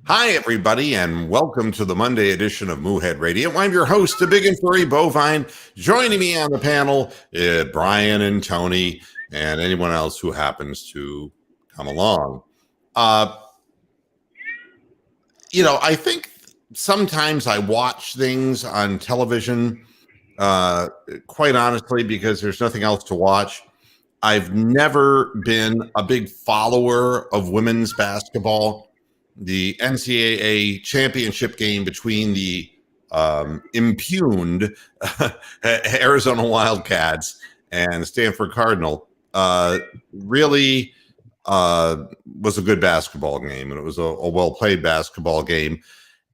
Hi, everybody, and welcome to the Monday edition of Moohead Radio. I'm your host, the big and furry bovine. Joining me on the panel, Brian and Tony, and anyone else who happens to come along. I think sometimes I watch things on television, quite honestly, because there's nothing else to watch. I've never been a big follower of women's basketball. The NCAA championship game between the impugned Arizona Wildcats and Stanford Cardinal really was a good basketball game, and it was a well-played basketball game.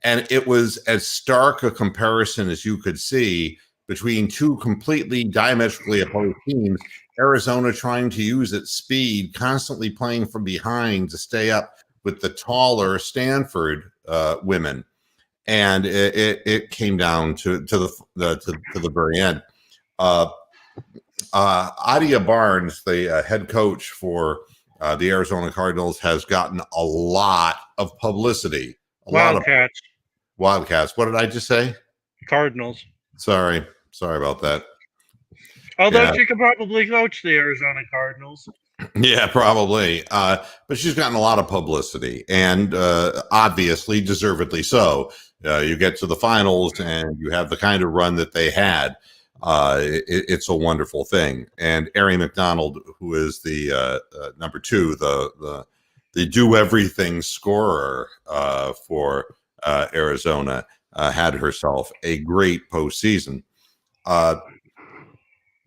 And it was as stark a comparison as you could see between two completely diametrically opposed teams. Arizona trying to use its speed, constantly playing from behind to stay up with the taller Stanford women, and it came down to the very end. Adia Barnes, the head coach for the Arizona Cardinals, has gotten a lot of publicity. Wildcats. Wildcats. What did I just say? Cardinals. Sorry about that. Although she could probably coach the Arizona Cardinals. Yeah, probably. But she's gotten a lot of publicity, and obviously deservedly so. You get to the finals and you have the kind of run that they had. It's a wonderful thing. And Ari McDonald, who is the number two, the do everything scorer for Arizona, had herself a great postseason.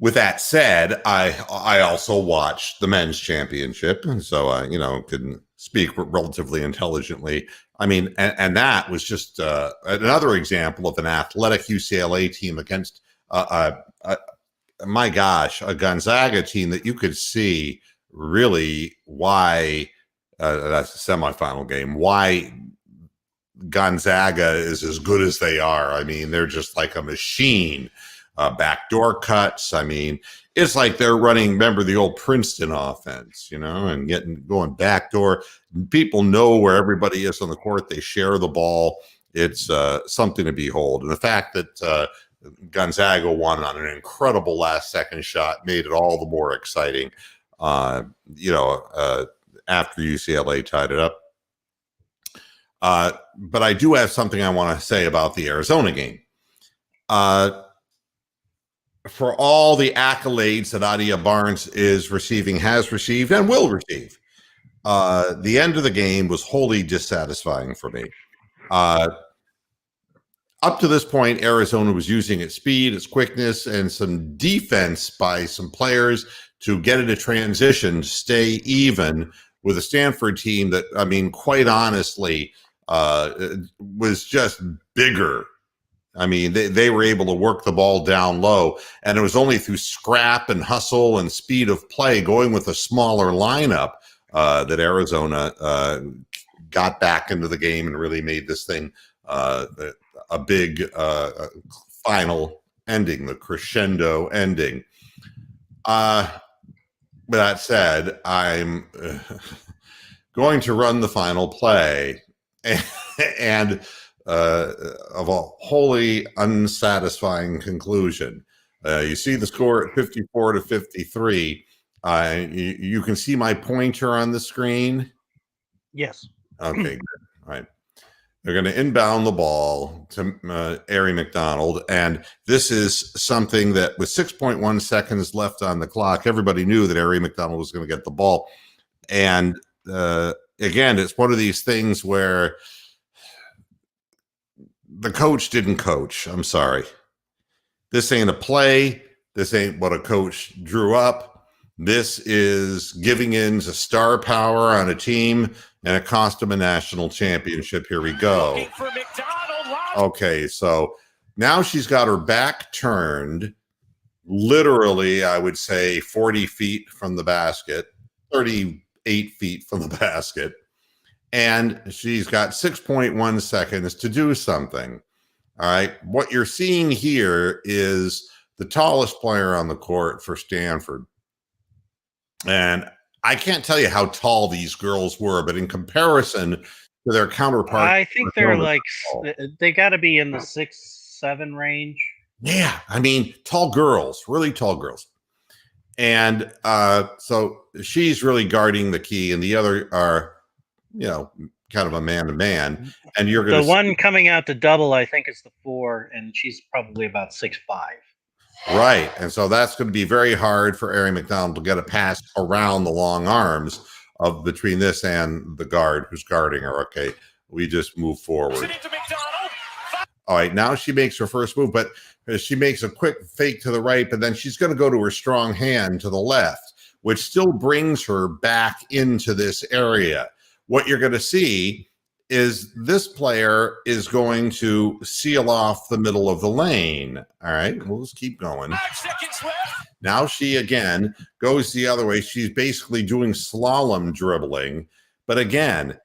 With that said, I also watched the men's championship, and so I can speak relatively intelligently. I mean, and that was just another example of an athletic UCLA team against my gosh, a Gonzaga team that you could see really why that's a semifinal game. Why Gonzaga is as good as they are. I mean, they're just like a machine. Backdoor cuts. I mean, it's like they're running, remember the old Princeton offense, and going backdoor. People know where everybody is on the court. They share the ball. It's something to behold. And the fact that Gonzaga won on an incredible last second shot made it all the more exciting, after UCLA tied it up. But I do have something I want to say about the Arizona game. For all the accolades that Adia Barnes has received, and will receive, the end of the game was wholly dissatisfying for me. Up to this point, Arizona was using its speed, its quickness, and some defense by some players to get it a transition, stay even with a Stanford team that, I mean, quite honestly, was just bigger. I mean, they were able to work the ball down low, and it was only through scrap and hustle and speed of play, going with a smaller lineup, that Arizona got back into the game and really made this thing a big final ending, the crescendo ending. With that said, I'm going to run the final play, and of a wholly unsatisfying conclusion. You see the score at 54-53. You can see my pointer on the screen? Yes. Okay, good. All right. They're going to inbound the ball to Ari McDonald, and this is something that with 6.1 seconds left on the clock, everybody knew that Ari McDonald was going to get the ball. And again, it's one of these things where the coach didn't coach. I'm sorry. This ain't a play. This ain't what a coach drew up. This is giving in to star power on a team, and it cost him a national championship. Here we go. Okay, so now she's got her back turned, literally, I would say 40 feet from the basket, 38 feet from the basket. And she's got 6.1 seconds to do something. All right. What you're seeing here is the tallest player on the court for Stanford. And I can't tell you how tall these girls were, but in comparison to their counterparts. I think they're like they got to be in the 6'7" range. Yeah, I mean, tall girls, really tall girls. And so she's really guarding the key, and the other are, kind of a man-to-man. And you're going to one coming out to double, I think, is the 4, and she's probably about 6'5". Right. And so that's going to be very hard for Aari McDonald to get a pass around the long arms of between this and the guard who's guarding her. Okay, we just move forward. All right, now she makes her first move, but she makes a quick fake to the right, but then she's going to go to her strong hand to the left, which still brings her back into this area. What you're going to see is this player is going to seal off the middle of the lane. All right, we'll just keep going. 5 seconds left. Now she again goes the other way. She's basically doing slalom dribbling. But again,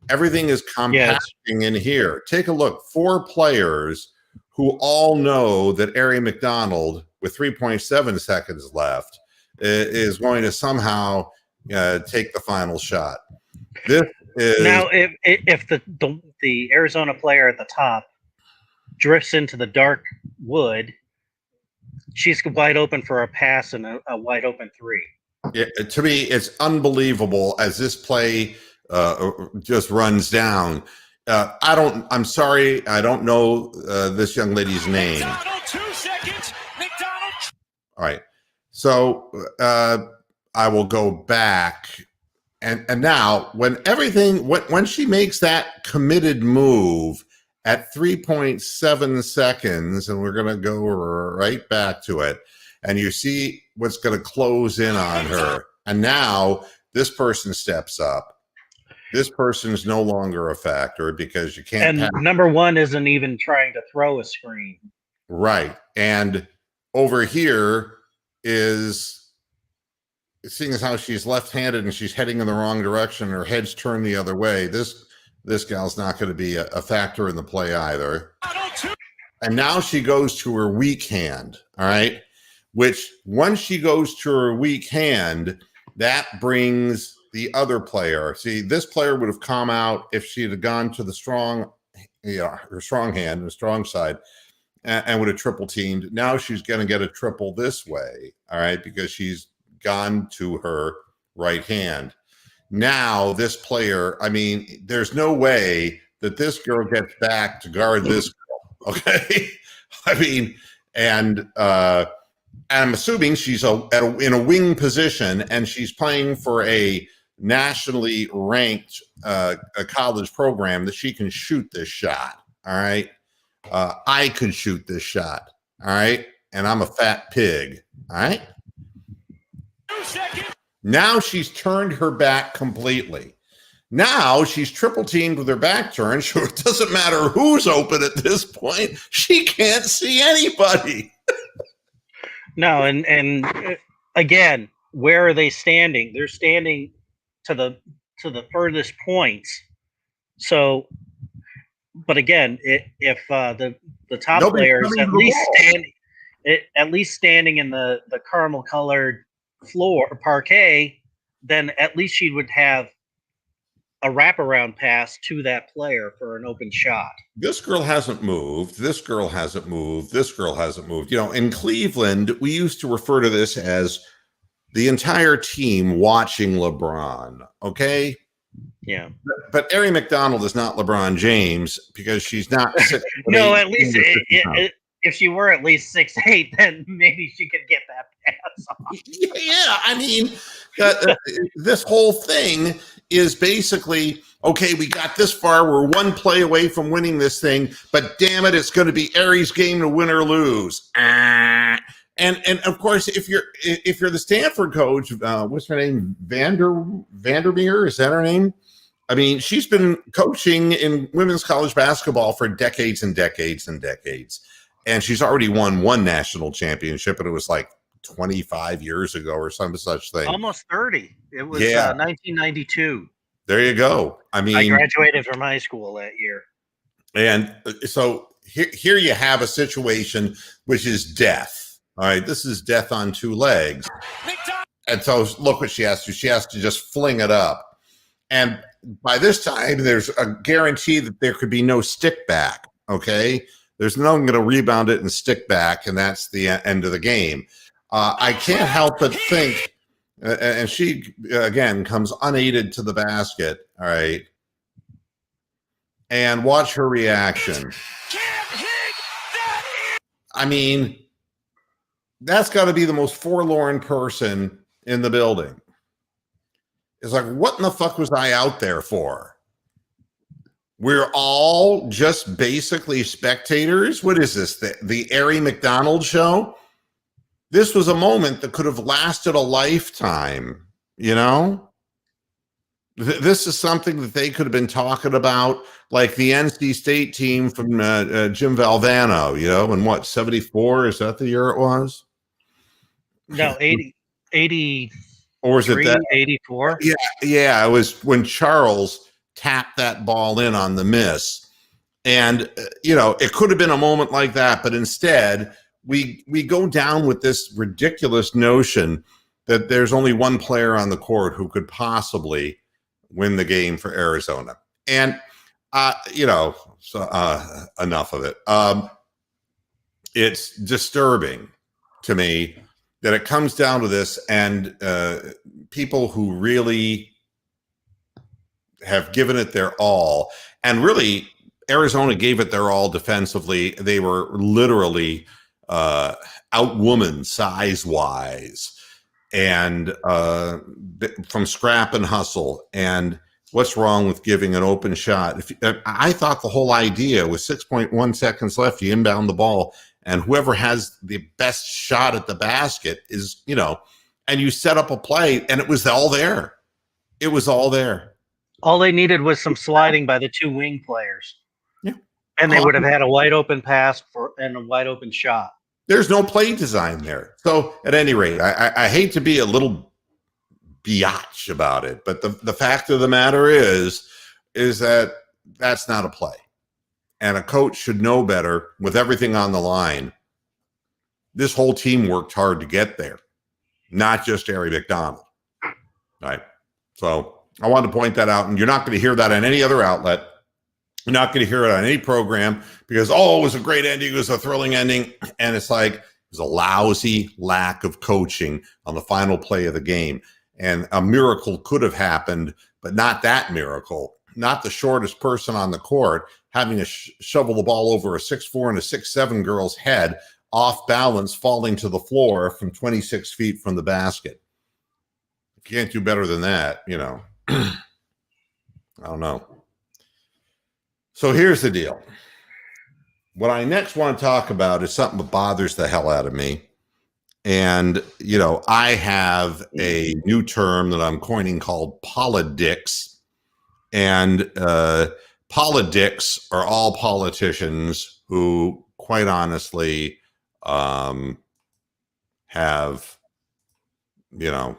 everything is compacting in here. Take a look. 4 players who all know that Aari McDonald, with 3.7 seconds left, is going to somehow take the final shot. This is now if the Arizona player at the top drifts into the dark wood, she's wide open for a pass and a wide open 3. Yeah, to me, it's unbelievable as this play just runs down. I'm sorry, I don't know this young lady's name. McDonald, 2 seconds. McDonald. All right, so I will go back. And now, when she makes that committed move at 3.7 seconds, and we're going to go right back to it, and you see what's going to close in on her. And now this person steps up. This person's no longer a factor because you can't. And number 1 isn't even trying to throw a screen. Right. And over here is, seeing as how she's left-handed and she's heading in the wrong direction, her head's turned the other way. This gal's not going to be a factor in the play either. And now she goes to her weak hand, all right? Which, once she goes to her weak hand, that brings the other player. See, this player would have come out if she had gone to the strong, her strong hand, the strong side, and would have triple teamed. Now she's going to get a triple this way, all right, because she's gone to her right hand. Now this player, I mean, there's no way that this girl gets back to guard this girl, okay? I mean, and I'm assuming she's in a wing position, and she's playing for a nationally ranked a college program that she can shoot this shot, all right? I could shoot this shot, all right? And I'm a fat pig, all right? 2 seconds. Now she's turned her back completely. Now she's triple teamed with her back turned. So it doesn't matter who's open at this point. She can't see anybody. No, and again, where are they standing? They're standing to the furthest points. So, but again, if the top player is at least standing in the caramel colored floor parquet, then at least she would have a wraparound pass to that player for an open shot. This girl hasn't moved. This girl hasn't moved. This girl hasn't moved. In Cleveland, we used to refer to this as the entire team watching LeBron. Okay. Yeah. But Aari McDonald is not LeBron James because she's not. No, at least if she were at least 6'8", then maybe she could get that pass off. Yeah, I mean, this whole thing is basically, okay, we got this far. We're one play away from winning this thing, but damn it, it's going to be Aari's game to win or lose. And of course, if you're the Stanford coach, what's her name? Vandermeer, is that her name? I mean, she's been coaching in women's college basketball for decades and decades and decades. And she's already won one national championship, and it was like 25 years ago or some such thing. Almost 30. It was 1992. There you go. I mean, I graduated from high school that year. And so here you have a situation which is death. All right, this is death on 2 legs. And so look what she has to do. She has to just fling it up. And by this time, there's a guarantee that there could be no stick back. Okay. There's no one going to rebound it and stick back, and that's the end of the game. I can't help but think, and she, again, comes unaided to the basket. All right. And watch her reaction. I mean, that's got to be the most forlorn person in the building. It's like, what in the fuck was I out there for? We're all just basically spectators. What is this? The Ari McDonald show? This was a moment that could have lasted a lifetime, you know? This is something that they could have been talking about, like the NC State team from Jim Valvano, you know, in what, 74? Is that the year it was? No, 80, or was it that 84? Yeah, it was when Charles tapped that ball in on the miss. And, you know, it could have been a moment like that, but instead we go down with this ridiculous notion that there's only one player on the court who could possibly win the game for Arizona. And, you know, so enough of it. It's disturbing to me that it comes down to this, and people who really have given it their all, and really Arizona gave it their all defensively. They were literally outwoman size-wise, and from scrap and hustle. And what's wrong with giving an open shot? I thought the whole idea was 6.1 seconds left, you inbound the ball, and whoever has the best shot at the basket is, you know, and you set up a play, and it was all there. It was all there. All they needed was some sliding by the two wing players. Yeah. And they would have had a wide open pass and a wide open shot. There's no play design there. So at any rate, I hate to be a little biatch about it, but the fact of the matter is that that's not a play. And a coach should know better with everything on the line. This whole team worked hard to get there, not just Ari McDonald. All right. So I wanted to point that out, and you're not going to hear that on any other outlet. You're not going to hear it on any program because, oh, it was a great ending. It was a thrilling ending. And it's like, it was a lousy lack of coaching on the final play of the game. And a miracle could have happened, but not that miracle. Not the shortest person on the court having to shovel the ball over a 6'4" and a 6'7" girl's head off balance, falling to the floor from 26 feet from the basket. If you can't do better than that, you know, I don't know. So here's the deal. What I next want to talk about is something that bothers the hell out of me. And, you know, I have a new term that I'm coining called politics. And politics are all politicians who, quite honestly, have, you know,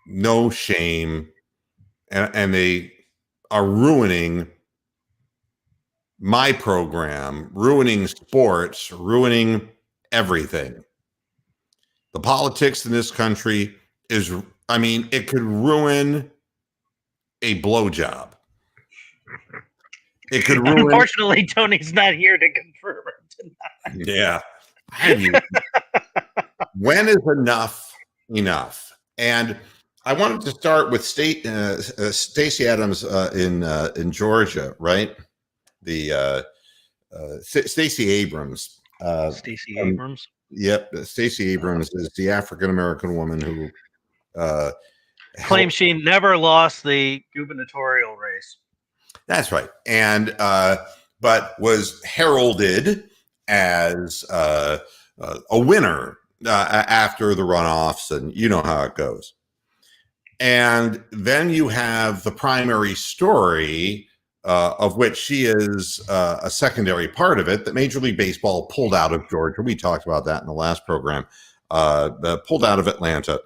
no shame, and they are ruining my program, ruining sports, ruining everything. The politics in this country is, I mean, it could ruin a blowjob. It could ruin. Unfortunately, Tony's not here to confirm it tonight. Yeah. I mean, when is enough? And I wanted to start with Stacey Abrams in Georgia, right? The Stacey Abrams. Stacey Abrams. Yep, Stacey Abrams is the African-American woman who claims she never lost the gubernatorial race. That's right. And but was heralded as a winner after the runoffs, and you know how it goes. And then you have the primary story, of which she is a secondary part of it, that Major League Baseball pulled out of Georgia. We talked about that in the last program. Pulled out of Atlanta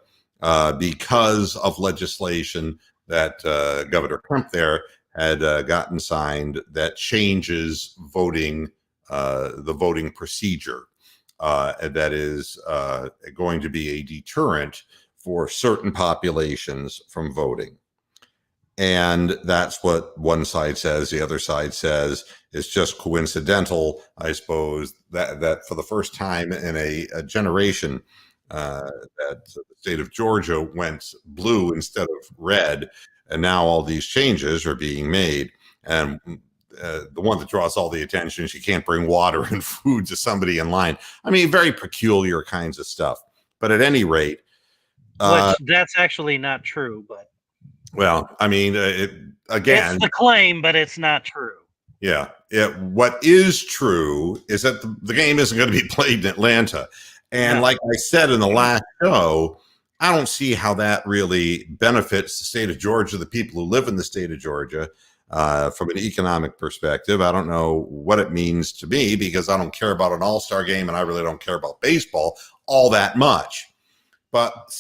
because of legislation that Governor Kemp there had gotten signed that changes voting, the voting procedure. That is going to be a deterrent for certain populations from voting. And that's what one side says. The other side says it's just coincidental, I suppose, that for the first time in a generation, that the state of Georgia went blue instead of red. And now all these changes are being made. And the one that draws all the attention is you can't bring water and food to somebody in line. I mean, very peculiar kinds of stuff. But at any rate, Which that's actually not true, but well, I mean, again, it's the claim, but it's not true. Yeah. What is true is that the game isn't going to be played in Atlanta. And like I said in the last show, I don't see how that really benefits the state of Georgia, the people who live in the state of Georgia, from an economic perspective. I don't know what it means to me because I don't care about an all-star game and I really don't care about baseball all that much. But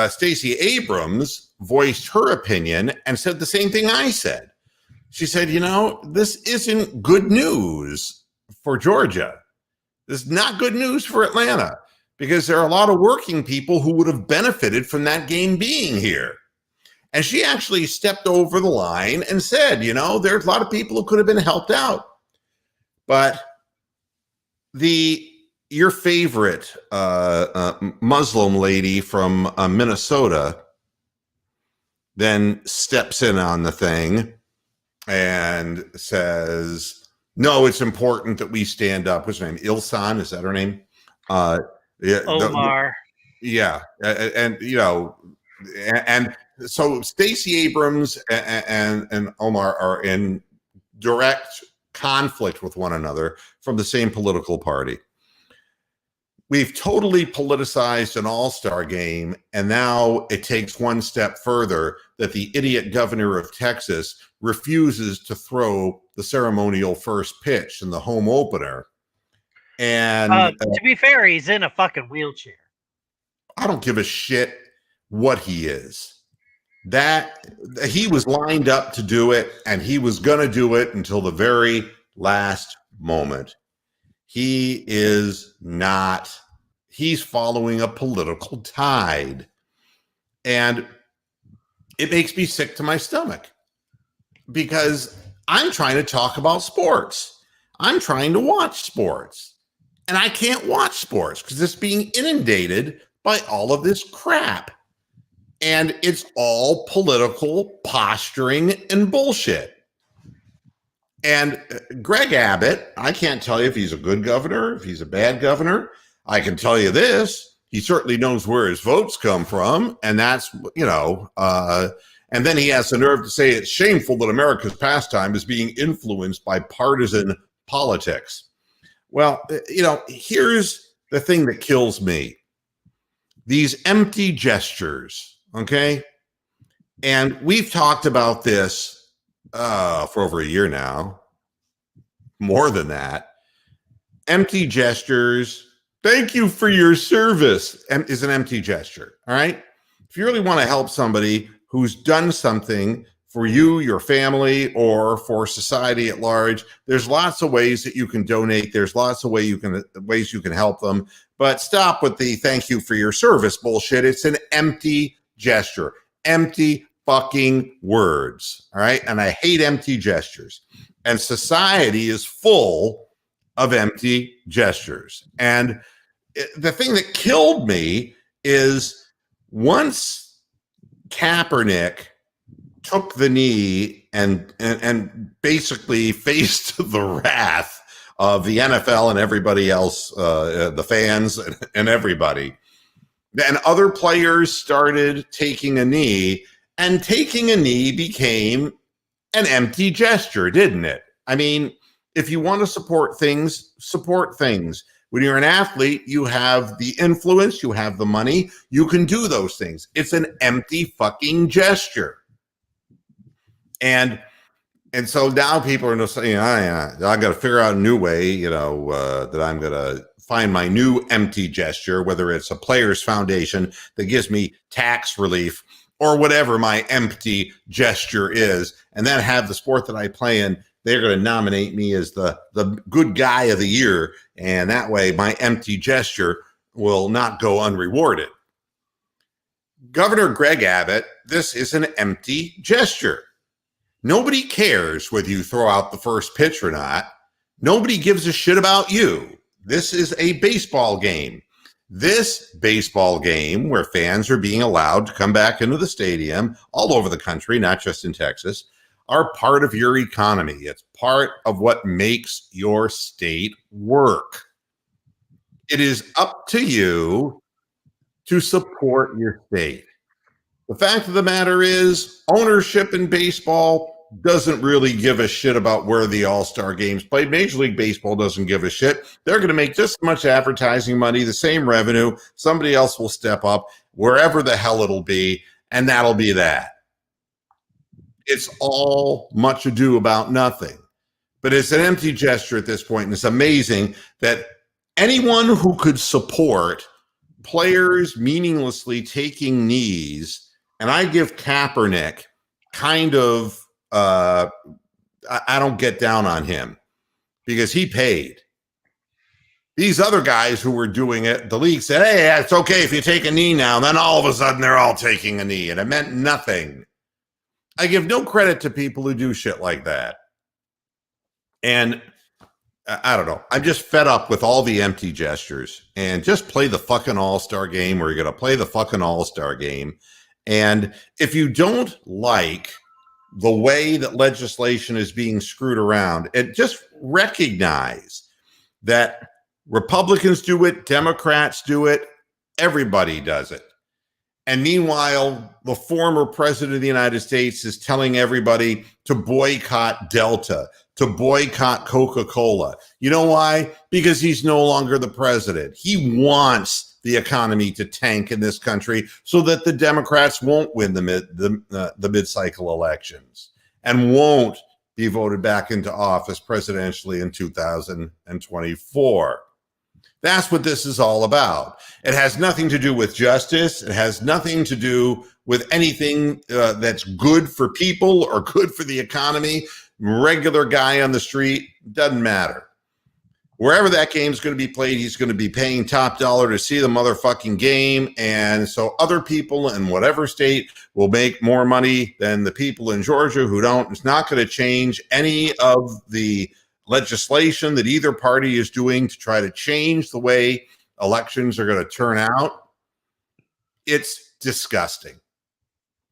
Stacey Abrams voiced her opinion and said the same thing I said. She said, this isn't good news for Georgia. This is not good news for Atlanta because there are a lot of working people who would have benefited from that game being here. And she actually stepped over the line and said, there's a lot of people who could have been helped out. But your favorite Muslim lady from Minnesota then steps in on the thing and says, no, it's important that we stand up. What's her name? Ilsan, is that her name? Omar. And so Stacey Abrams and Omar are in direct conflict with one another from the same political party. We've totally politicized an all-star game, and now it takes one step further that the idiot governor of Texas refuses to throw the ceremonial first pitch in the home opener. And to be fair, he's in a fucking wheelchair. I don't give a shit what he is. That he was lined up to do it, and he was going to do it until the very last moment. He is not. He's following a political tide. And it makes me sick to my stomach because I'm trying to talk about sports. I'm trying to watch sports. And I can't watch sports because it's being inundated by all of this crap. And it's all political posturing and bullshit. And Greg Abbott, I can't tell you if he's a good governor, if he's a bad governor. I can tell you this, he certainly knows where his votes come from. And that's, and then he has the nerve to say it's shameful that America's pastime is being influenced by partisan politics. Well, here's the thing that kills me. These empty gestures, okay? And we've talked about this for over a year now, more than that. Empty gestures, thank you for your service, is an empty gesture, all right? If you really want to help somebody who's done something for you, your family, or for society at large, there's lots of ways that you can donate. There's lots of ways you can help them. But stop with the thank you for your service bullshit. It's an empty gesture. Empty fucking words. All right. And I hate empty gestures. And society is full of empty gestures. And the thing that killed me is once Kaepernick took the knee and basically faced the wrath of the NFL and everybody else, the fans and everybody. Then other players started taking a knee, and taking a knee became an empty gesture, didn't it? I mean, if you want to support things, support things. When you're an athlete, you have the influence, you have the money, you can do those things. It's an empty fucking gesture. And so now people are just saying, I got to figure out a new way, that I'm going to find my new empty gesture, whether it's a players foundation that gives me tax relief or whatever my empty gesture is, and then have the sport that I play in, they're going to nominate me as the good guy of the year. And that way my empty gesture will not go unrewarded. Governor Greg Abbott, this is an empty gesture. Nobody cares whether you throw out the first pitch or not. Nobody gives a shit about you. This is a baseball game. This baseball game where fans are being allowed to come back into the stadium all over the country, not just in Texas, are part of your economy. It's part of what makes your state work. It is up to you to support your state. The fact of the matter is, ownership in baseball doesn't really give a shit about where the All-Star game's played. Major League Baseball doesn't give a shit. They're going to make just as much advertising money, the same revenue. Somebody else will step up wherever the hell it'll be, and that'll be that. It's all much ado about nothing. But it's an empty gesture at this point, and it's amazing that anyone who could support players meaninglessly taking knees, and I give Kaepernick kind of I don't get down on him because he paid. These other guys who were doing it, the league said, hey, it's okay if you take a knee now. And then all of a sudden they're all taking a knee, and it meant nothing. I give no credit to people who do shit like that. And I don't know. I'm just fed up with all the empty gestures, and just play the fucking All-Star game where you're going to play the fucking All-Star game. And if you don't like the way that legislation is being screwed around, and just recognize that Republicans do it, Democrats do it, everybody does it. And meanwhile, the former president of the United States is telling everybody to boycott Delta, to boycott Coca-Cola. You know why? Because he's no longer the president. He wants the economy to tank in this country so that the Democrats won't win the mid-cycle elections and won't be voted back into office presidentially in 2024. That's what this is all about. It has nothing to do with justice. It has nothing to do with anything that's good for people or good for the economy. Regular guy on the street, doesn't matter. Wherever that game is going to be played, he's going to be paying top dollar to see the motherfucking game. And so other people in whatever state will make more money than the people in Georgia who don't. It's not going to change any of the legislation that either party is doing to try to change the way elections are going to turn out. It's disgusting.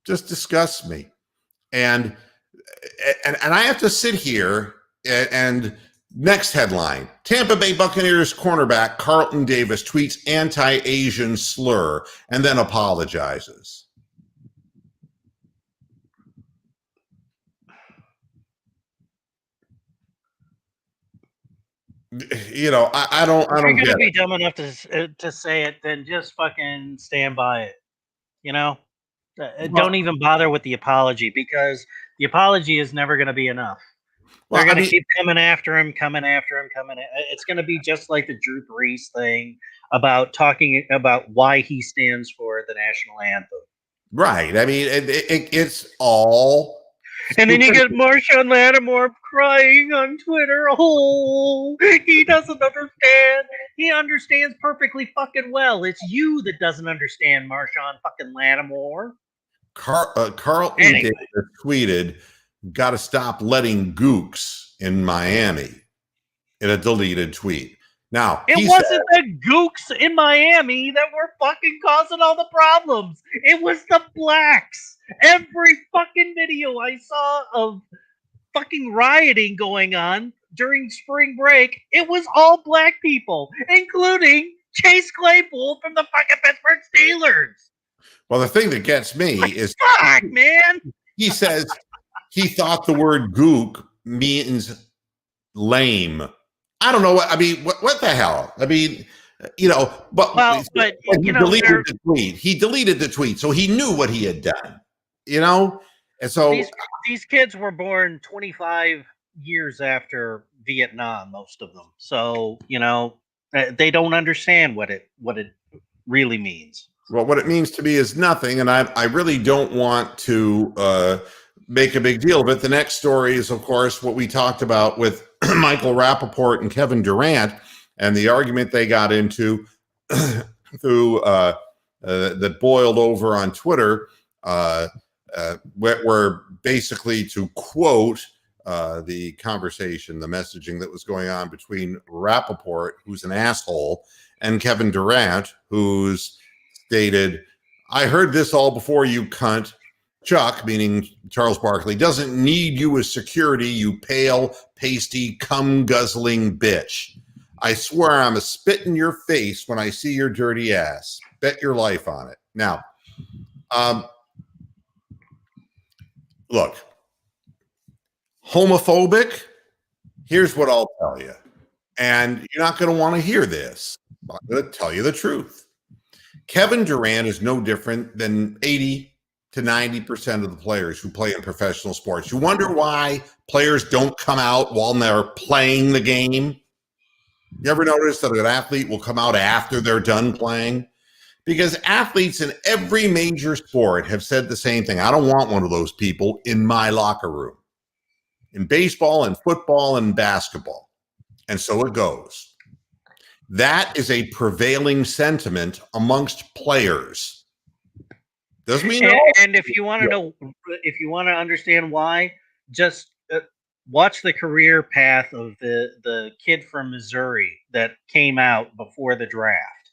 Just disgusts me. And I have to sit here and next headline, Tampa Bay Buccaneers cornerback Carlton Davis tweets anti-Asian slur and then apologizes. You know, I don't If you're get gonna be it. dumb enough to say it, then just fucking stand by it. You know, don't even bother with the apology, because the apology is never going to be enough. Well, They're going to keep coming after him. It's going to be just like the Drew Brees thing about talking about why he stands for the national anthem. Right. I mean, it's all. And then you get Marshawn Lattimore crying on Twitter. Oh, he doesn't understand. He understands perfectly fucking well. It's you that doesn't understand, Marshawn fucking Lattimore. Carlton Davis tweeted, got to stop letting gooks in Miami, in a deleted tweet. Now, it wasn't the gooks in Miami that were fucking causing all the problems. It was the blacks. Every fucking video I saw of fucking rioting going on during spring break, it was all black people, including Chase Claypool from the fucking Pittsburgh Steelers. Well, the thing that gets me is, fuck, man. He says he thought the word gook means lame. I don't know what I mean. What the hell? I mean, you know, but he deleted the tweet. He deleted the tweet, so he knew what he had done. You know, and so these kids were born 25 years after Vietnam, most of them. So you know, they don't understand what it really means. Well, what it means to me is nothing, and I really don't want to make a big deal of it. The next story is, of course, what we talked about with Michael Rappaport and Kevin Durant, and the argument they got into through that boiled over on Twitter where basically, to quote the conversation, the messaging that was going on between Rappaport, who's an asshole, and Kevin Durant, who's stated, "I heard this all before, you cunt. Chuck," meaning Charles Barkley, "doesn't need you as security, you pale, pasty, cum-guzzling bitch. I swear I'm a spit in your face when I see your dirty ass. Bet your life on it." Now, look, homophobic, here's what I'll tell you. And you're not going to want to hear this. I'm going to tell you the truth. Kevin Durant is no different than 80 to 90% of the players who play in professional sports. You wonder why players don't come out while they're playing the game? You ever notice that an athlete will come out after they're done playing? Because athletes in every major sport have said the same thing. I don't want one of those people in my locker room. In baseball and football and basketball. And so it goes. That is a prevailing sentiment amongst players. Doesn't mean and if you want to know, if you want to understand why, just watch the career path of the kid from Missouri that came out before the draft.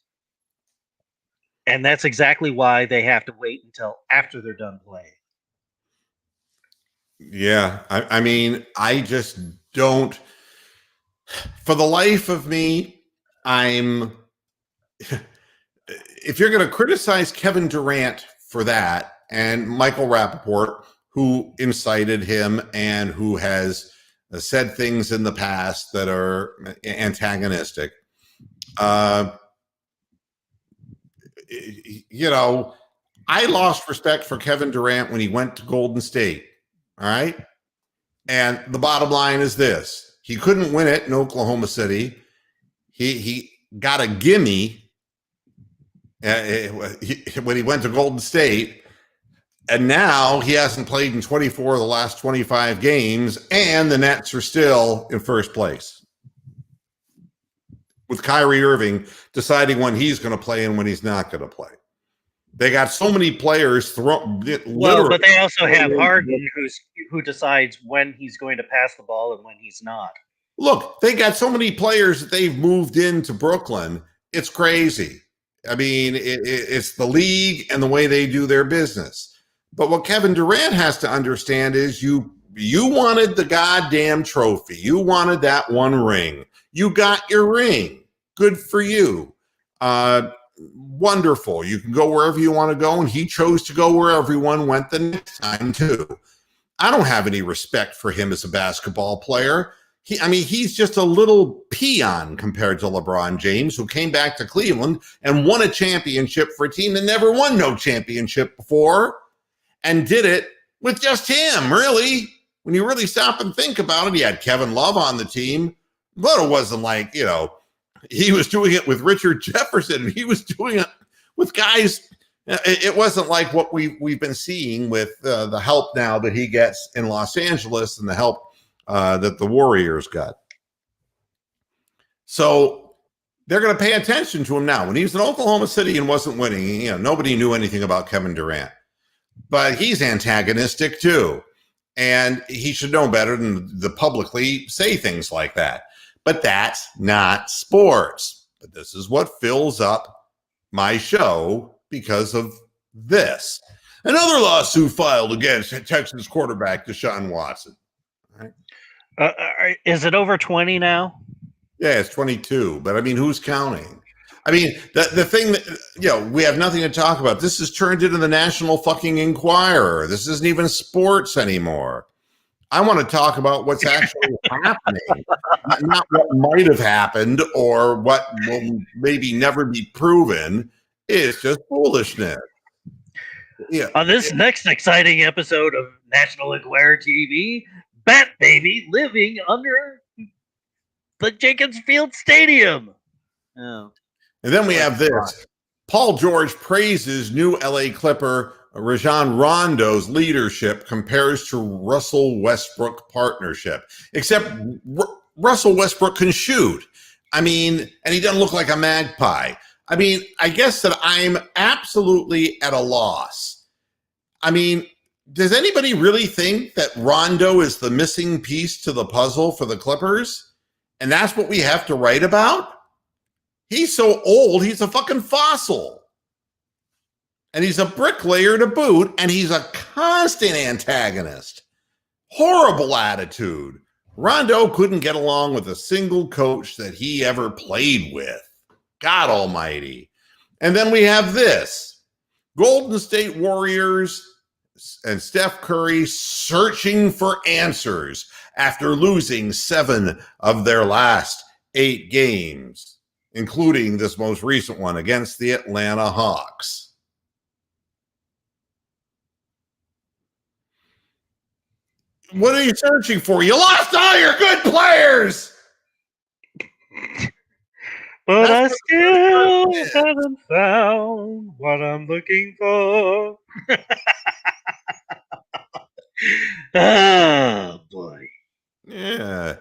And that's exactly why they have to wait until after they're done playing. Yeah, I mean, I just don't. For the life of me, if you're going to criticize Kevin Durant for that, and Michael Rappaport, who incited him and who has said things in the past that are antagonistic, you know, I lost respect for Kevin Durant when he went to Golden State. All right. And the bottom line is this: he couldn't win it in Oklahoma City. He got a gimme when he went to Golden State. And now he hasn't played in 24 of the last 25 games, and the Nets are still in first place, with Kyrie Irving deciding when he's going to play and when he's not going to play. They got so many players well, but they also have Harden, who decides when he's going to pass the ball and when he's not. Look, they got so many players that they've moved into Brooklyn. It's crazy. I mean, it's the league and the way they do their business. But what Kevin Durant has to understand is you wanted the goddamn trophy. You wanted that one ring. You got your ring. Good for you. Wonderful. You can go wherever you want to go, and he chose to go where everyone went the next time too. I don't have any respect for him as a basketball player. He's just a little peon compared to LeBron James, who came back to Cleveland and won a championship for a team that never won no championship before, and did it with just him, really. When you really stop and think about it, he had Kevin Love on the team, but it wasn't like, he was doing it with Richard Jefferson. He was doing it with guys. It wasn't like what we've been seeing with the help now that he gets in Los Angeles and the help that the Warriors got. So they're going to pay attention to him now. When he was in Oklahoma City and wasn't winning, nobody knew anything about Kevin Durant. But he's antagonistic too. And he should know better than to publicly say things like that. But that's not sports. But this is what fills up my show because of this. Another lawsuit filed against Texas quarterback Deshaun Watson. Is it over 20 now? Yeah, it's 22. But who's counting? The thing that, we have nothing to talk about. This has turned into the National fucking Enquirer. This isn't even sports anymore. I want to talk about what's actually happening, not what might have happened or what will maybe never be proven. It's just foolishness. Yeah. On this next exciting episode of National Enquirer TV, Bat Baby living under the Jenkins Field Stadium. Oh. And then we have this. Paul George praises new LA Clipper Rajon Rondo's leadership, compares to Russell Westbrook partnership. Except Russell Westbrook can shoot. And he doesn't look like a magpie. I guess that I'm absolutely at a loss. Does anybody really think that Rondo is the missing piece to the puzzle for the Clippers? And that's what we have to write about? He's so old, he's a fucking fossil. And he's a bricklayer to boot, and he's a constant antagonist. Horrible attitude. Rondo couldn't get along with a single coach that he ever played with. God almighty. And then we have this. Golden State Warriors and Steph Curry searching for answers after losing 7 of their last 8 games, including this most recent one against the Atlanta Hawks. What are you searching for? You lost all your good players! But I still haven't found what I'm looking for. Oh, boy. Yeah.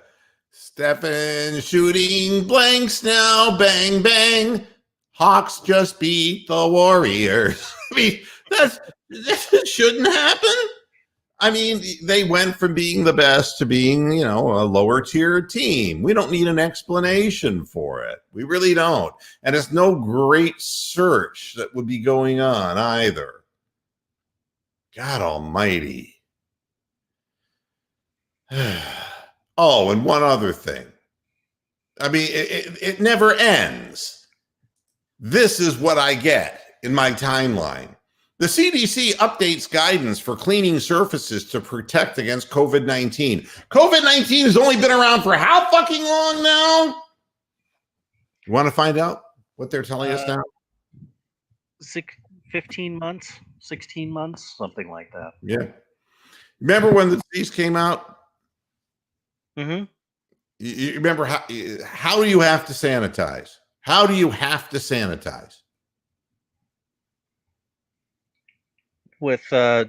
Stephen shooting blanks now. Bang, bang. Hawks just beat the Warriors. I mean, that shouldn't happen. I mean, they went from being the best to being, a lower tier team. We don't need an explanation for it. We really don't. And it's no great search that would be going on either. God almighty. Oh, and one other thing. I mean, it never ends. This is what I get in my timeline. The CDC updates guidance for cleaning surfaces to protect against COVID-19. COVID-19 has only been around for how fucking long now? You want to find out what they're telling us now? 15 months, 16 months, something like that. Yeah. Remember when the disease came out? Mm-hmm. You remember how do you have to sanitize? How do you have to sanitize? With, as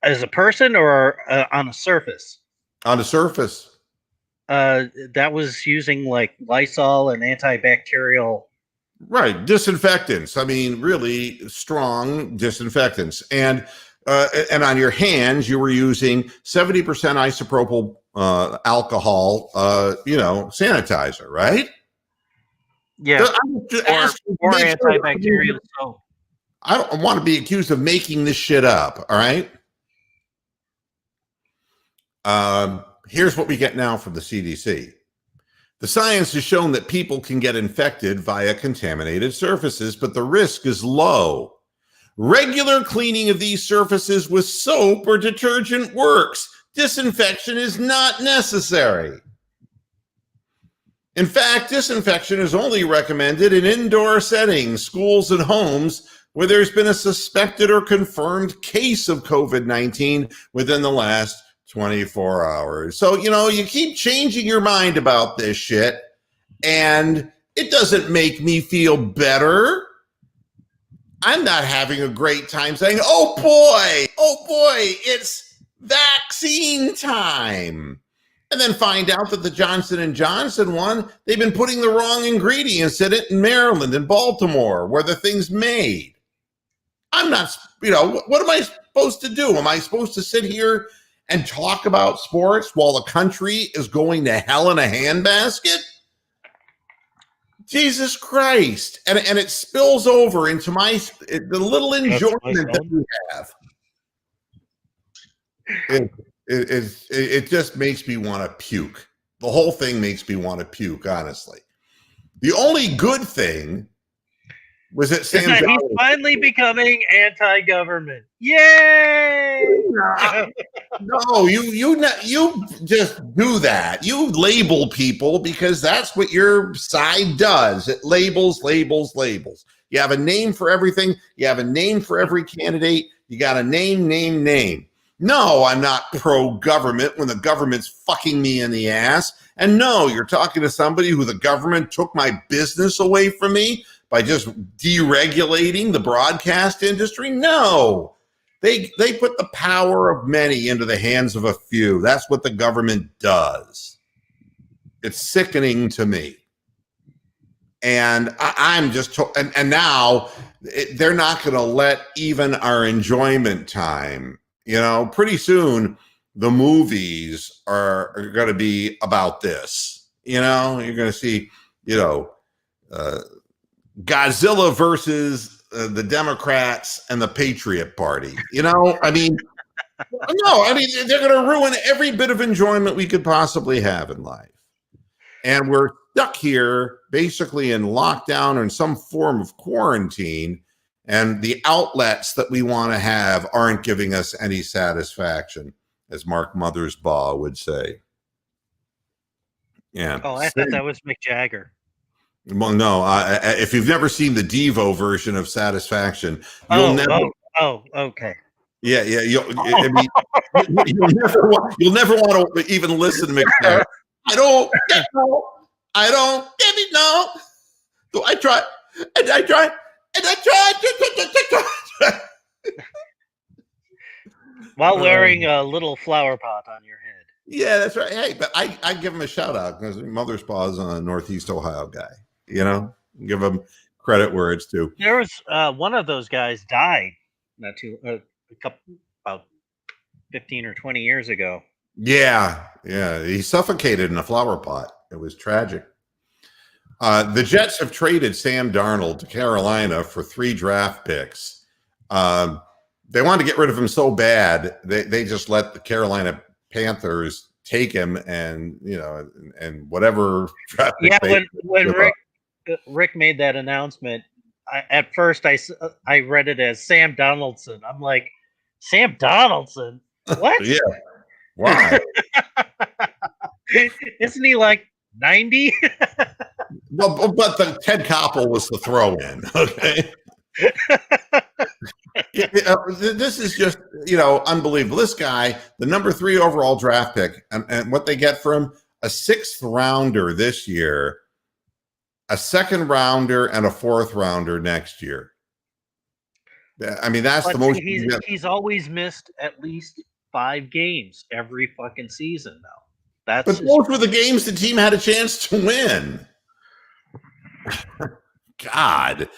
a person or on a surface? On the surface. That was using like Lysol and antibacterial. Right. Disinfectants. I mean, really strong disinfectants. And on your hands, you were using 70% isopropyl alcohol, sanitizer, right? Yeah. Or antibacterial soap. I don't want to be accused of making this shit up, all right? Here's what we get now from the CDC. The science has shown that people can get infected via contaminated surfaces, but the risk is low. Regular cleaning of these surfaces with soap or detergent works. Disinfection is not necessary. In fact, disinfection is only recommended in indoor settings, schools, and homes where there's been a suspected or confirmed case of COVID-19 within the last 24 hours. So, you keep changing your mind about this shit, and it doesn't make me feel better. I'm not having a great time saying, oh boy, it's vaccine time. And then find out that the Johnson & Johnson one, they've been putting the wrong ingredients in it in Maryland and Baltimore, where the thing's made. I'm not, what am I supposed to do? Am I supposed to sit here and talk about sports while the country is going to hell in a handbasket? Jesus Christ. And it spills over into the little enjoyment that we have. It just makes me want to puke. The whole thing makes me want to puke, honestly. The only good thing was that he's finally becoming anti-government. Yay! No, you just do that. You label people because that's what your side does. It labels. You have a name for everything. You have a name for every candidate. You got a name. No, I'm not pro-government when the government's fucking me in the ass. And no, you're talking to somebody who the government took my business away from me by just deregulating the broadcast industry? No. They put the power of many into the hands of a few. That's what the government does. It's sickening to me. And I'm just and now they're not going to let even our enjoyment time. Pretty soon the movies are going to be about this. You're going to see, Godzilla versus the Democrats and the Patriot Party. I mean, no, I mean, they're going to ruin every bit of enjoyment we could possibly have in life. And we're stuck here basically in lockdown or in some form of quarantine. And the outlets that we want to have aren't giving us any satisfaction, as Mark Mothersbaugh would say. Yeah. Oh, I thought that was Mick Jagger. Well, no. If you've never seen the Devo version of Satisfaction, you'll never. Oh, okay. Yeah. You'll never want to even listen to Mick Jagger. I don't get it. No. So I try. While wearing a little flower pot on your head. Yeah, that's right. Hey, but I give him a shout out because Mothersbaugh is a Northeast Ohio guy. Give him credit where it's due. There was one of those guys died about 15 or 20 years ago. Yeah. He suffocated in a flower pot. It was tragic. The Jets have traded Sam Darnold to Carolina for 3 draft picks. They wanted to get rid of him so bad, they just let the Carolina Panthers take him and whatever draft pick. Yeah, when Rick made that announcement, at first I read it as Sam Donaldson. I'm like, Sam Donaldson? What? Yeah. Why? Isn't he like 90? Well, but the Ted Koppel was the throw-in. Okay. This is just unbelievable. This guy, the number 3 overall draft pick, and what they get for him, a 6th rounder this year, a 2nd rounder, and a 4th rounder next year. I mean, that's the most. He's always missed at least 5 games every fucking season now. But those were the games the team had a chance to win. God,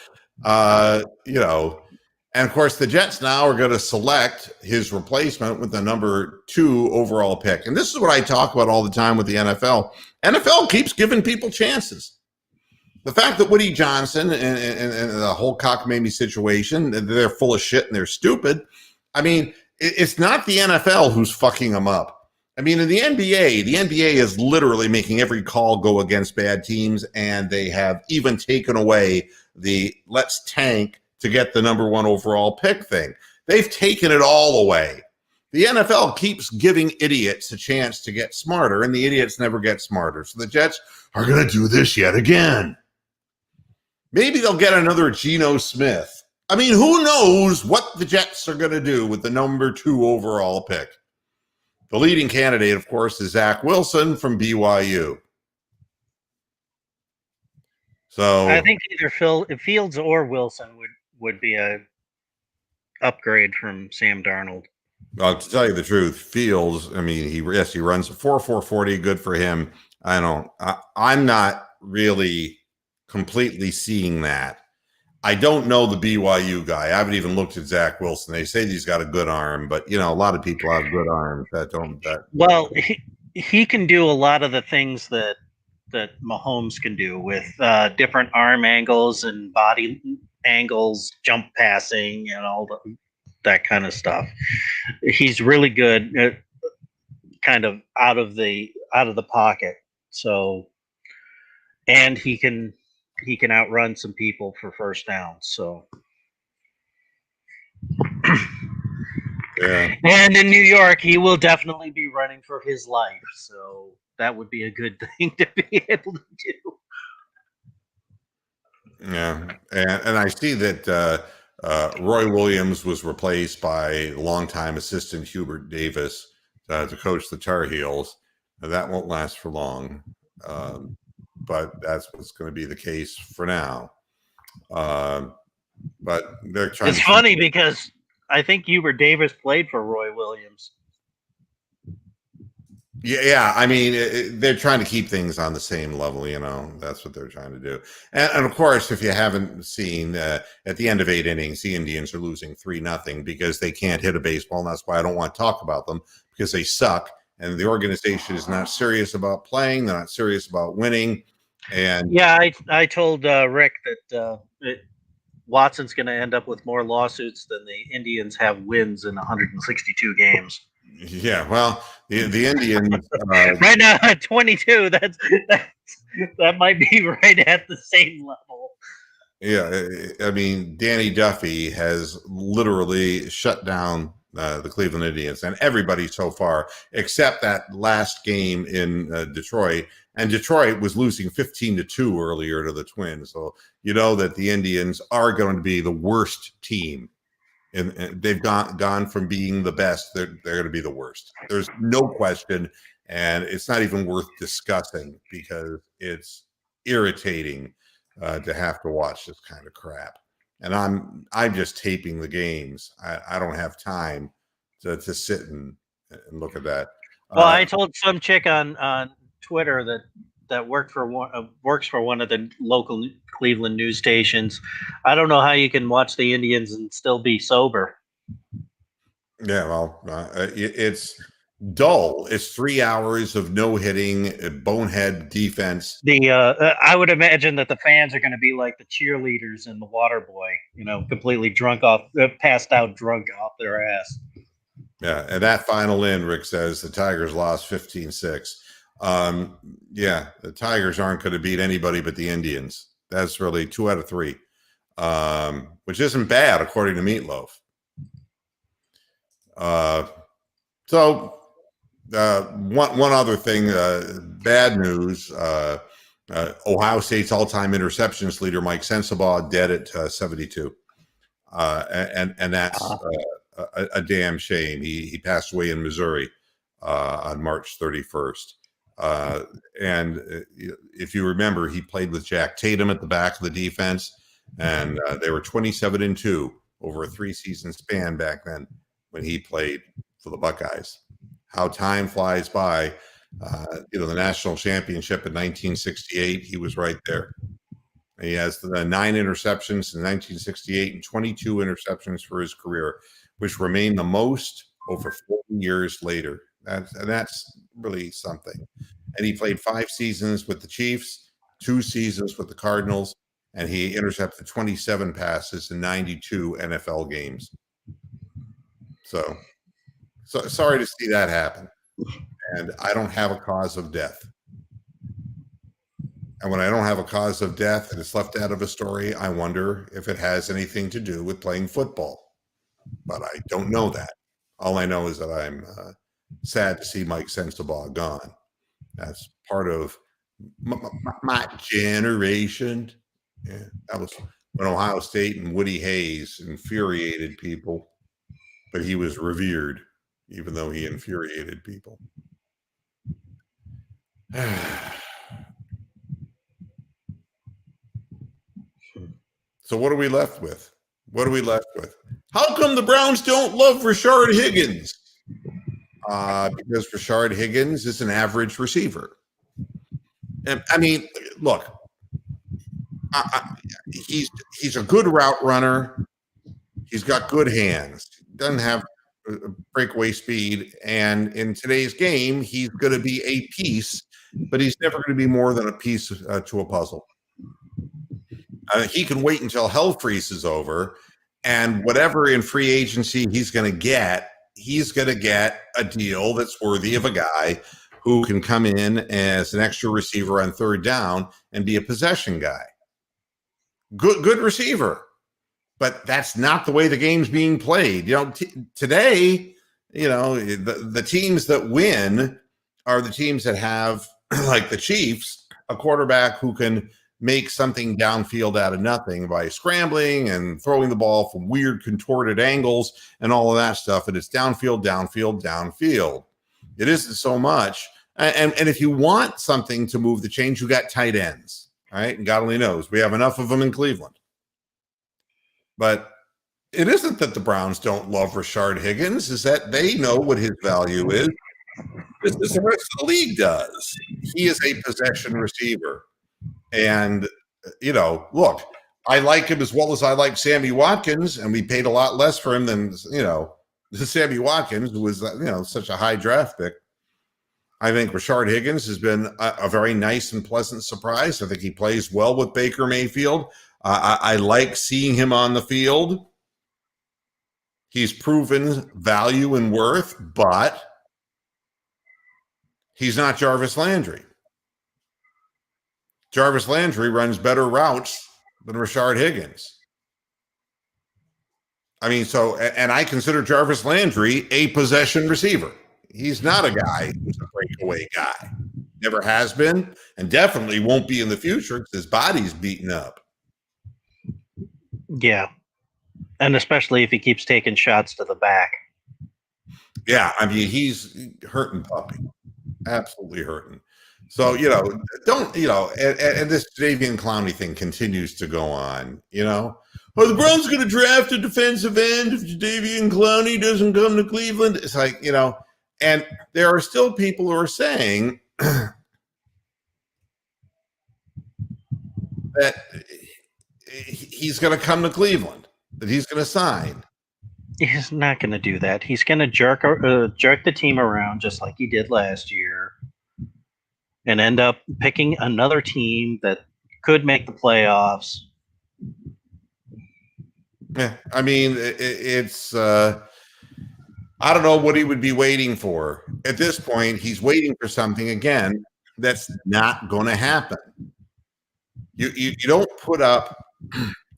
and of course the Jets now are going to select his replacement with the number 2 overall pick. And this is what I talk about all the time with the NFL. NFL keeps giving people chances. The fact that Woody Johnson and the whole cockamamie situation, they're full of shit and they're stupid. I mean, it's not the NFL who's fucking them up. I mean, in the NBA is literally making every call go against bad teams, and they have even taken away the let's tank to get the number 1 overall pick thing. They've taken it all away. The NFL keeps giving idiots a chance to get smarter, and the idiots never get smarter. So the Jets are going to do this yet again. Maybe they'll get another Geno Smith. I mean, who knows what the Jets are going to do with the number 2 overall pick. The leading candidate, of course, is Zach Wilson from BYU. So I think either Fields or Wilson would be a upgrade from Sam Darnold. Well, to tell you the truth, Fields, I mean, he runs a 4.40, good for him. I'm not really completely seeing that. I don't know the BYU guy. I haven't even looked at Zach Wilson. They say he's got a good arm, but a lot of people have good arms that don't. Well, he can do a lot of the things that Mahomes can do with different arm angles and body angles, jump passing, and all that kind of stuff. He's really good at kind of out of the pocket. So, and he can outrun some people for first down. So, yeah. And in New York, he will definitely be running for his life. So that would be a good thing to be able to do. Yeah, and I see that Roy Williams was replaced by longtime assistant Hubert Davis to coach the Tar Heels. That won't last for long. But that's what's going to be the case for now. But they're trying. It's funny because I think Hubert Davis played for Roy Williams. Yeah, I mean, they're trying to keep things on the same level, That's what they're trying to do. And of course, if you haven't seen, at the end of 8 innings, the Indians are losing 3-0 because they can't hit a baseball, and that's why I don't want to talk about them, because they suck, and the organization is not serious about playing. They're not serious about winning. And yeah, I told Rick that Watson's going to end up with more lawsuits than the Indians have wins in 162 games. yeah, well, the Indians Right now at 22, that might be right at the same level. Yeah, I mean, Danny Duffy has literally shut down the Cleveland Indians and everybody so far, except that last game in Detroit. And Detroit was losing 15-2 earlier to the Twins. So you know that the Indians are going to be the worst team. And they've gone from being the best, they're going to be the worst. There's no question. And it's not even worth discussing because it's irritating to have to watch this kind of crap. And I'm just taping the games. I don't have time to sit and look at that. Well, I told some chick on Twitter that works for one of the local Cleveland news stations. I don't know how you can watch the Indians and still be sober. Yeah, well, it's dull. It's 3 hours of no hitting, bonehead defense. I would imagine that the fans are going to be like the cheerleaders in The Waterboy, completely passed out, drunk off their ass. Yeah, and that final in, Rick says the Tigers lost 15-6. Yeah, the Tigers aren't going to beat anybody but the Indians. That's really 2 out of 3, which isn't bad according to Meatloaf. So one other thing, bad news. Ohio State's all-time interceptions leader, Mike Sensabaugh, dead at 72. And that's a damn shame. He passed away in Missouri on March 31st. And if you remember, he played with Jack Tatum at the back of the defense, and they were 27-2 over a 3-season span back then when he played for the Buckeyes. How time flies by. The national championship in 1968, he was right there. He has the 9 interceptions in 1968 and 22 interceptions for his career, which remain the most over 40 years later. That's really something. And he played 5 seasons with the Chiefs, 2 seasons with the Cardinals, and he intercepted 27 passes in 92 NFL games. So sorry to see that happen. And I don't have a cause of death. And when I don't have a cause of death and it's left out of a story, I wonder if it has anything to do with playing football. But I don't know that. All I know is that I'm sad to see Mike Sensabaugh gone. That's part of my generation. Yeah, that was when Ohio State and Woody Hayes infuriated people, but he was revered, even though he infuriated people. So what are we left with? How come the Browns don't love Rashard Higgins? Because Rashard Higgins is an average receiver. And I mean, look, he's a good route runner. He's got good hands. Doesn't have breakaway speed. And in today's game, he's going to be a piece, but he's never going to be more than a piece to a puzzle. He can wait until hell freezes over, and whatever in free agency he's going to get a deal that's worthy of a guy who can come in as an extra receiver on third down and be a possession guy. Good receiver, but that's not the way the game's being played. Today, the teams that win are the teams that have, like the Chiefs, a quarterback who can make something downfield out of nothing by scrambling and throwing the ball from weird contorted angles and all of that stuff. And it's downfield. It isn't so much. And if you want something to move the chains, you got tight ends, right? And God only knows we have enough of them in Cleveland. But it isn't that the Browns don't love Rashard Higgins, is that they know what his value is. This is the rest of the league does. He is a possession receiver. And, look, I like him as well as I like Sammy Watkins, and we paid a lot less for him than, Sammy Watkins, who was, such a high draft pick. I think Rashard Higgins has been a very nice and pleasant surprise. I think he plays well with Baker Mayfield. I like seeing him on the field. He's proven value and worth, but he's not Jarvis Landry. Jarvis Landry runs better routes than Rashard Higgins. I mean, and I consider Jarvis Landry a possession receiver. He's not a guy who's a breakaway guy. Never has been, and definitely won't be in the future because his body's beaten up. Yeah. And especially if he keeps taking shots to the back. Yeah, I mean, he's hurting puppy. Absolutely hurting. So, and this Jadeveon Clowney thing continues to go on, Are the Browns going to draft a defensive end if Jadeveon Clowney doesn't come to Cleveland? It's like, and there are still people who are saying that he's going to come to Cleveland, that he's going to sign. He's not going to do that. He's going to jerk the team around just like he did last year and end up picking another team that could make the playoffs. Yeah, I mean, it's I don't know what he would be waiting for. At this point, he's waiting for something, again, that's not going to happen. You don't put up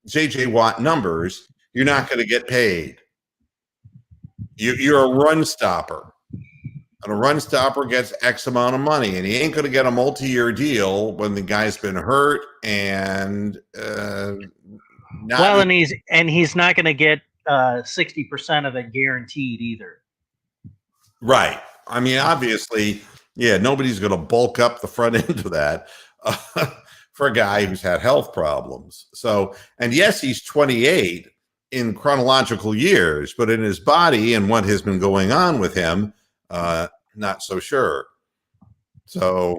J.J. Watt numbers, you're not going to get paid. You're a run stopper. And a run stopper gets X amount of money, and he ain't going to get a multi-year deal when the guy's been hurt and he's not going to get 60% of it guaranteed either. Right. I mean, obviously, nobody's going to bulk up the front end of that for a guy who's had health problems. So, and yes, he's 28 in chronological years, but in his body and what has been going on with him, not so sure. So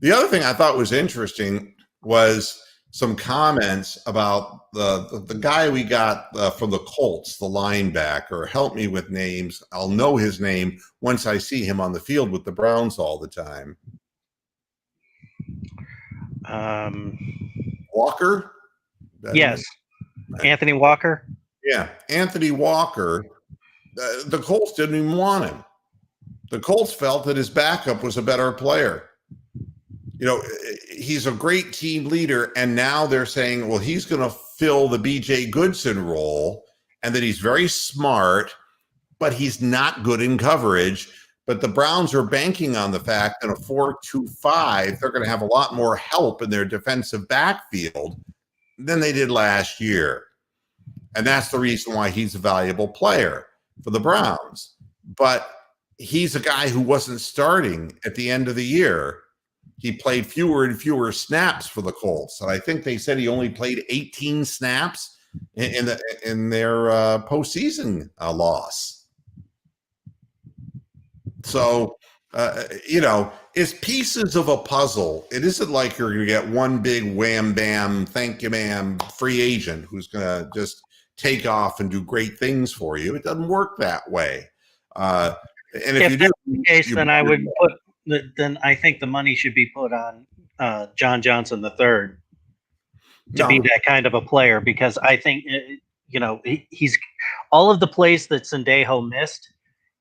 the other thing I thought was interesting was some comments about the guy we got from the Colts, the linebacker. Help me with names. I'll know his name once I see him on the field with the Browns all the time. Walker? Yes. Anthony Walker? Yeah, Anthony Walker. The Colts didn't even want him. The Colts felt that his backup was a better player. He's a great team leader, and now they're saying, well, he's going to fill the B.J. Goodson role, and that he's very smart, but he's not good in coverage. But the Browns are banking on the fact that a 4-2-5, they're going to have a lot more help in their defensive backfield than they did last year. And that's the reason why he's a valuable player for the Browns. But he's a guy who wasn't starting at the end of the year. He played fewer and fewer snaps for the Colts. And I think they said he only played 18 snaps in their postseason loss. So, it's pieces of a puzzle. It isn't like you're going to get one big wham, bam, thank you, ma'am, free agent who's going to just take off and do great things for you. It doesn't work that way. And if you do, the case, then I think the money should be put on John Johnson III to be that kind of a player, because I think, he's all of the plays that Sendejo missed,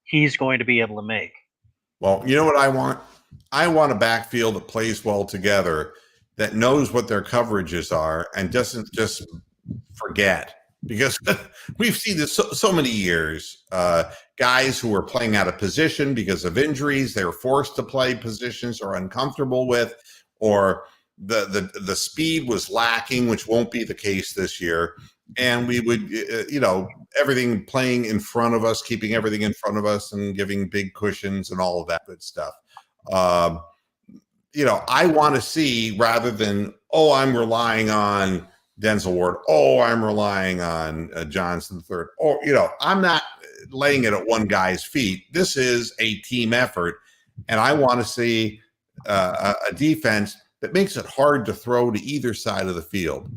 he's going to be able to make. Well, you know what I want? I want a backfield that plays well together, that knows what their coverages are and doesn't just forget. Because we've seen this so many years, guys who are playing out of position because of injuries, they're forced to play positions they're uncomfortable with, or the speed was lacking, which won't be the case this year. And we would, everything playing in front of us, keeping everything in front of us and giving big cushions and all of that good stuff. I want to see, rather than, I'm relying on Denzel Ward, I'm relying on Johnson III, or, I'm not, laying it at one guy's feet. This is a team effort, and I want to see a defense that makes it hard to throw to either side of the field.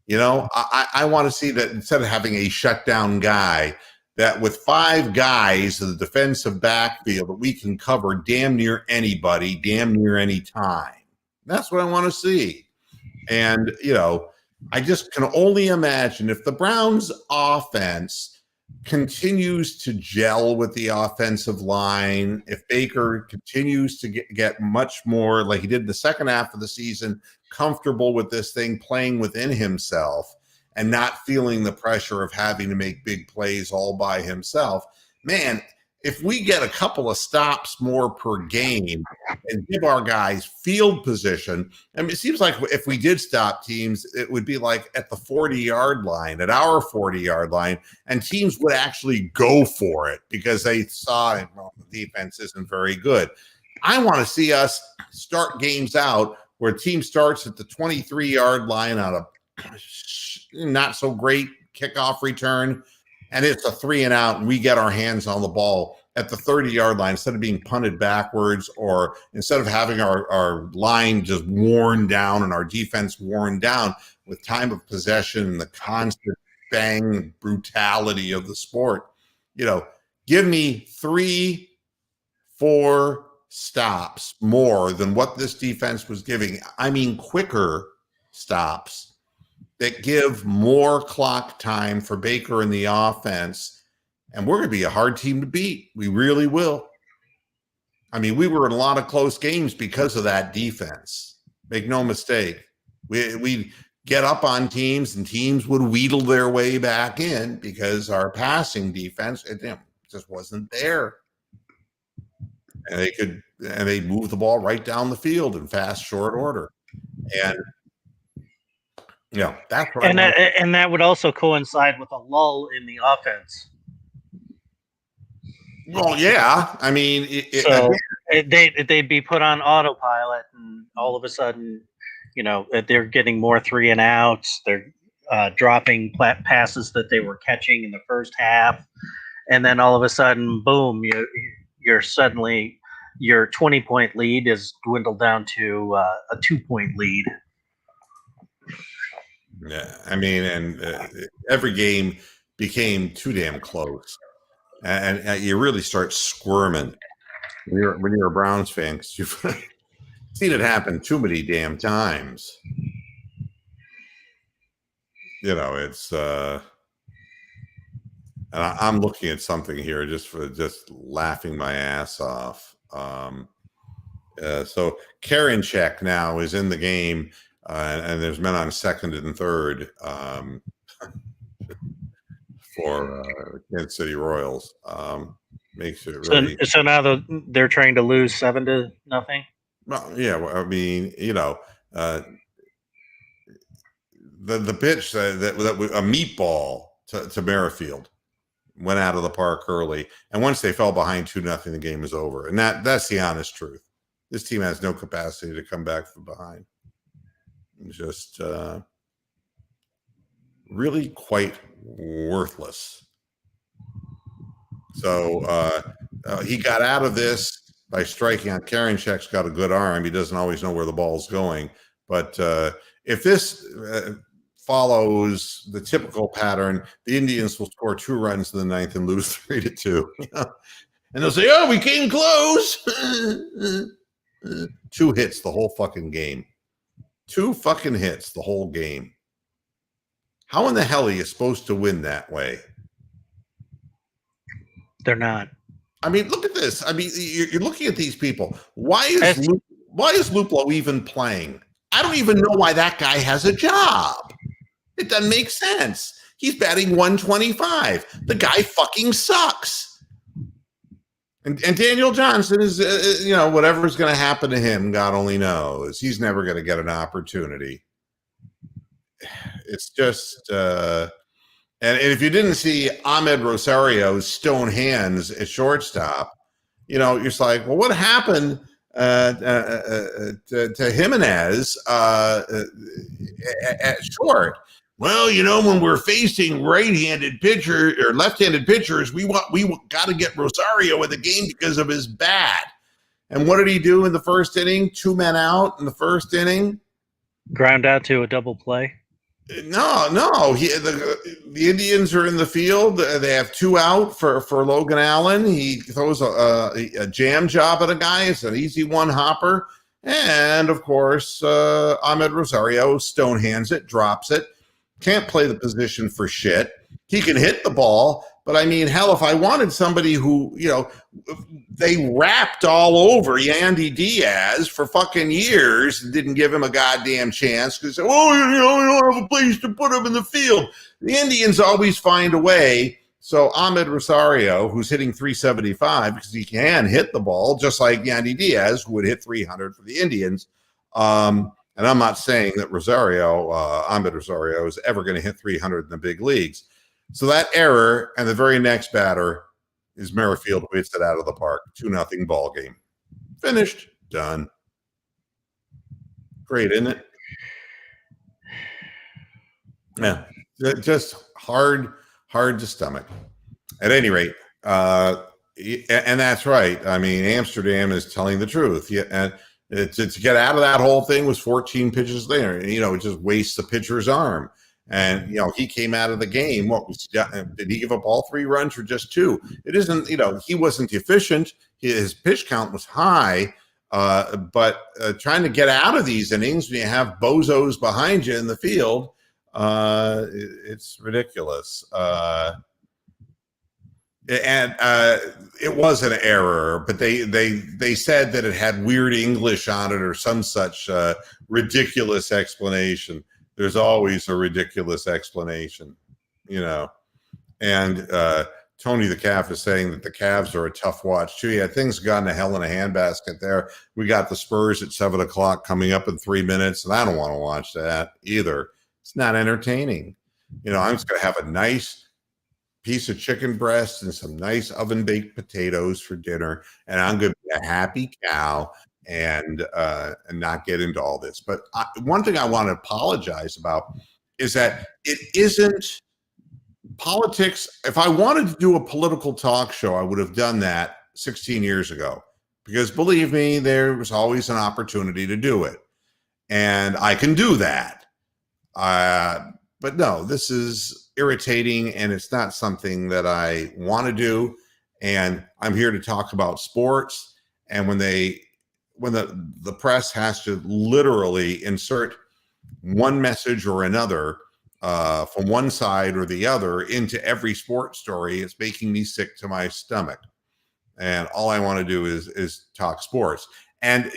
You know, I want to see that instead of having a shutdown guy, that with 5 guys in the defensive backfield that we can cover damn near anybody, damn near any time. That's what I want to see. And, you know, I just can only imagine if the Browns offense continues to gel with the offensive line, if Baker continues to get much more like he did the second half of the season, comfortable with this thing, playing within himself and not feeling the pressure of having to make big plays all by himself, man, if we get a couple of stops more per game and give our guys field position, I mean, it seems like if we did stop teams, it would be like at the 40-yard line, at our 40-yard line, and teams would actually go for it because they saw well, the defense isn't very good. I want to see us start games out where a team starts at the 23-yard line on a not so great kickoff return, and it's a 3 and out, and we get our hands on the ball at the 30-yard line instead of being punted backwards, or instead of having our line just worn down and our defense worn down with time of possession and the constant bang brutality of the sport. You know, give me 3-4 stops more than what this defense was giving. I mean, quicker stops that give more clock time for Baker and the offense, and we're going to be a hard team to beat. We really will. I mean, we were in a lot of close games because of that defense. Make no mistake. We get up on teams, and teams would wheedle their way back in because our passing defense it just wasn't there. And they move the ball right down the field in fast, short order. And yeah, that's what and that would also coincide with a lull in the offense. Well, yeah. I mean, they'd be put on autopilot, and all of a sudden, you know, they're getting more 3 and outs. They're dropping passes that they were catching in the first half, and then all of a sudden, boom! You're suddenly your 20-point lead is dwindled down to a 2-point lead. Yeah, I mean, and every game became too damn close, and you really start squirming when you're a Browns fan because you've seen it happen too many damn times. You know, it's and I'm looking at something here just laughing my ass off. So Karinchak now is in the game. And there's men on second and third for Kansas City Royals. Makes it really. So now they're trying to lose 7-0. Well, yeah. Well, I mean, you know, the pitch that a meatball to Merrifield went out of the park early, and once they fell behind 2-0, the game was over. And that's the honest truth. This team has no capacity to come back from behind. Just really quite worthless. So he got out of this by striking out. Karinchak's got a good arm. He doesn't always know where the ball's going. But if this follows the typical pattern, the Indians will score 2 runs in the 9th and lose 3-2. You know? And they'll say, oh, we came close. 2 hits the whole fucking game. 2 fucking hits the whole game. How in the hell are you supposed to win that way? They're not. I mean, look at this. I mean, you're looking at these people. Why is Luplo even playing? I don't even know why that guy has a job. It doesn't make sense. He's batting 125. The guy fucking sucks. And Daniel Johnson is, you know, whatever's going to happen to him, God only knows. He's never going to get an opportunity. It's just, and if you didn't see Ahmed Rosario's stone hands at shortstop, you know, you're just like, well, what happened to Jimenez at short? well, when we're facing right-handed pitcher or left-handed pitchers, we got to get Rosario in the game because of his bat. And what did he do in the first inning? 2 men out in the first inning. Ground out to a double play. No. The Indians are in the field. They have 2 out for Logan Allen. He throws a jam job at a guy. It's an easy one hopper. And, of course, Ahmed Rosario stone hands it, drops it. Can't play the position for shit. He can hit the ball. But, I mean, hell, if I wanted somebody who, they rapped all over Yandy Diaz for fucking years and didn't give him a goddamn chance because, you don't have a place to put him in the field. The Indians always find a way. So Ahmed Rosario, who's hitting 375 because he can hit the ball, just like Yandy Diaz, who would hit 300 for the Indians. And I'm not saying that Ahmed Rosario, is ever going to hit 300 in the big leagues. So that error, and the very next batter is Merrifield, who hits it out of the park. 2-0 ball game. Finished. Done. Great, isn't it? Yeah. Just hard to stomach. At any rate, and that's right. I mean, Amsterdam is telling the truth. Yeah, and to get out of that whole thing was 14 pitches there. It just wastes the pitcher's arm. And, he came out of the game. Did he give up all 3 runs or just 2? It isn't, he wasn't efficient. His pitch count was high. But trying to get out of these innings when you have bozos behind you in the field, it's ridiculous. And it was an error, but they said that it had weird English on it or some such ridiculous explanation. There's always a ridiculous explanation, And Tony the Calf is saying that the Cavs are a tough watch too. Yeah, things gone to hell in a handbasket there. We got the Spurs at 7:00 coming up in 3 minutes, and I don't want to watch that either. It's not entertaining. I'm just going to have a nice piece of chicken breast and some nice oven-baked potatoes for dinner, and I'm going to be a happy cow and not get into all this. But one thing I want to apologize about is that it isn't politics. If I wanted to do a political talk show, I would have done that 16 years ago, because believe me, there was always an opportunity to do it. And I can do that. But no, this is irritating, and it's not something that I want to do. And I'm here to talk about sports. And when the press has to literally insert one message or another from one side or the other into every sports story, it's making me sick to my stomach. And all I want to do is talk sports. And,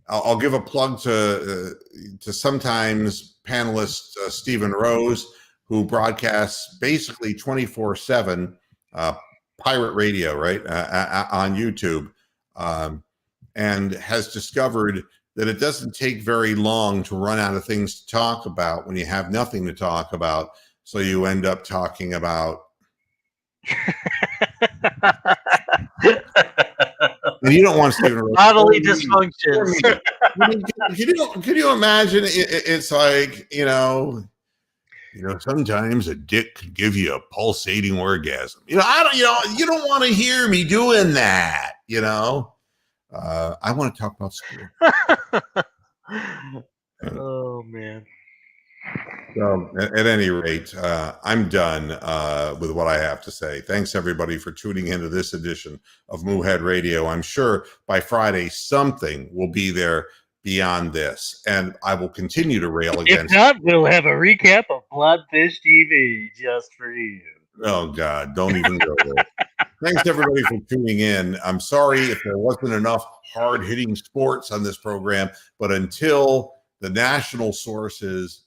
I'll give a plug to sometimes panelist Stephen Rose, who broadcasts basically 24/7 pirate radio, right, on YouTube, and has discovered that it doesn't take very long to run out of things to talk about when you have nothing to talk about. So you end up talking about. And you don't want Stephen Rose. Bodily dysfunctions. Can you imagine? It's like, sometimes a dick could give you a pulsating orgasm. You don't want to hear me doing that. I want to talk about school. Oh man. So, at any rate, I'm done with what I have to say. Thanks, everybody, for tuning into this edition of Moohead Radio. I'm sure by Friday something will be there beyond this, and I will continue to rail against. If not, we'll have a recap of Bloodfish TV just for you. Oh, God, don't even go there. Thanks, everybody, for tuning in. I'm sorry if there wasn't enough hard-hitting sports on this program, but until the national sources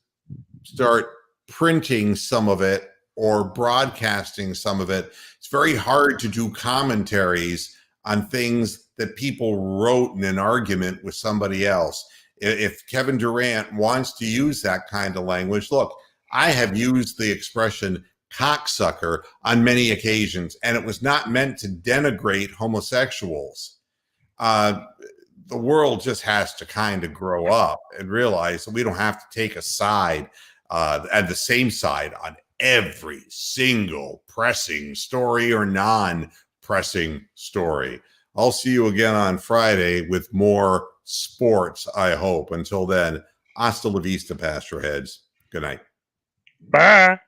start printing some of it or broadcasting some of it, it's very hard to do commentaries on things that people wrote in an argument with somebody else. If Kevin Durant wants to use that kind of language, look, I have used the expression cocksucker on many occasions, and it was not meant to denigrate homosexuals. the world just has to kind of grow up and realize that we don't have to take a side and the same side on every single pressing story or non-pressing story. I'll see you again on Friday with more sports, I hope. Until then, hasta la vista, Pastor Heads. Good night. Bye.